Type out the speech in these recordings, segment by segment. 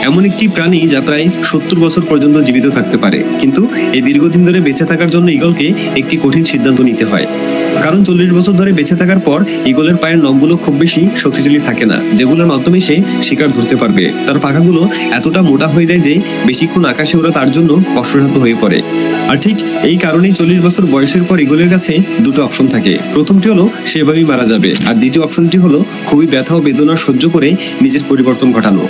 এমন একটি প্রাণী যা প্রায় 70 বছর পর্যন্ত জীবিত থাকতে পারে, কিন্তু এই দীর্ঘদিন ধরে বেঁচে থাকার জন্য ঈগলকে একটি কঠিন সিদ্ধান্ত নিতে হয়। কারণ 40 বছর ধরে বেঁচে থাকার পর ঈগলের পায়ের নখগুলো খুব বেশি শক্তিশালী থাকে না, যেগুলোর মাধ্যমে সে শিকার ধরতে পারবে। তার পাখাগুলো এতটা মোটা হয়ে যায় যে বেশিক্ষণ আকাশে ওড়া তার জন্য কষ্টসাধ্য হয়ে পড়ে। আর ঠিক এই কারণেই 40 বছর বয়সের পর ঈগলের কাছে দুটো অপশন থাকে। প্রথমটি হলো সে এভাবেই মারা যাবে, আর দ্বিতীয় অপশনটি হলো খুবই ব্যথা ও বেদনা সহ্য করে নিজের পরিবর্তন ঘটানো।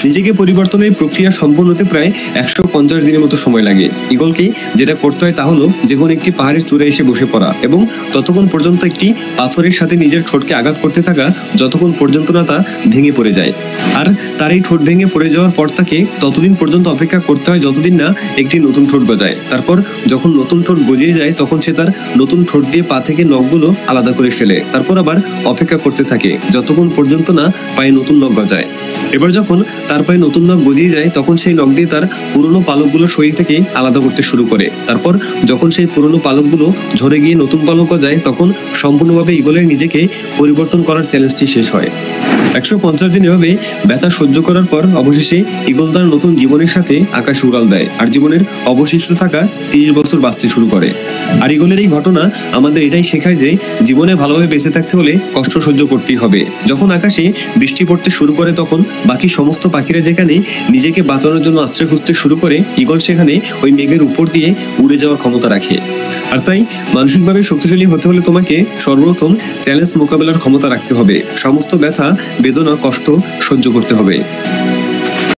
নিজেকে পরিবর্তনের প্রক্রিয়া সম্পন্ন হতে প্রায় 150 দিনের মতো সময় লাগে। ঈগলকে যেটা করতে হয় তা হলো যে কোনো একটি পাহাড়ের চূড়ায় এসে বসে পড়া এবং ততক্ষণ পর্যন্ত একটি পাথরের সাথে নিজের ঠোঁটকে আঘাত করতে থাকা যতক্ষণ পর্যন্ত না তা ভেঙে পড়ে যায়। আর তার এই ঠোঁট ভেঙে পড়ে যাওয়ার পর তাকে ততদিন পর্যন্ত অপেক্ষা করতে হয় যতদিন না একটি নতুন ঠোঁট গজায়। তারপর যখন নতুন ঠোঁট গজিয়ে যায় তখন সে তার নতুন ঠোঁট দিয়ে পা থেকে নখগুলো আলাদা করে ফেলে। তারপর আবার অপেক্ষা করতে থাকে যতক্ষণ পর্যন্ত না পায়ে নতুন নখ গজায়। এবার যখন তার পায়ে নতুন নখ গজিয়ে যায় তখন সেই নখ দিয়ে তার পুরনো পালকগুলো শরীর থেকে আলাদা করতে শুরু করে। তারপর যখন সেই পুরনো পালকগুলো ঝরে গিয়ে নতুন পালক গজায় তখন সম্পূর্ণভাবে ঈগলের নিজেকে পরিবর্তন করার চ্যালেঞ্জটি শেষ হয়। 150 দিন এভাবে ব্যথা সহ্য করার পর অবশেষে ঈগল তার নতুন জীবনের সাথে আকাশে উড়াল দেয় আর জীবনের অবশিষ্ট থাকা 30 বছর বাঁচতে শুরু করে। আর ঈগলের এই ঘটনা আমাদের এটাই শেখায় যে জীবনে ভালোভাবে বেঁচে থাকতে হলে কষ্ট সহ্য করতেই হবে। যখন আকাশে বৃষ্টি পড়তে শুরু করে তখন বাকি সমস্ত পাখিরা যেখানে নিজেকে বাঁচানোর জন্য আশ্রয় খুঁজতে শুরু করে, ঈগল সেখানে ওই মেঘের উপর দিয়ে উড়ে যাওয়ার ক্ষমতা রাখে। আর তাই মানসিকভাবে শক্তিশালী হতে হলে তোমাকে সর্বপ্রথম চ্যালেঞ্জ মোকাবেলার ক্ষমতা রাখতে হবে। সমস্ত ব্যথা বেদনা কষ্ট সহ্য করতে হবে।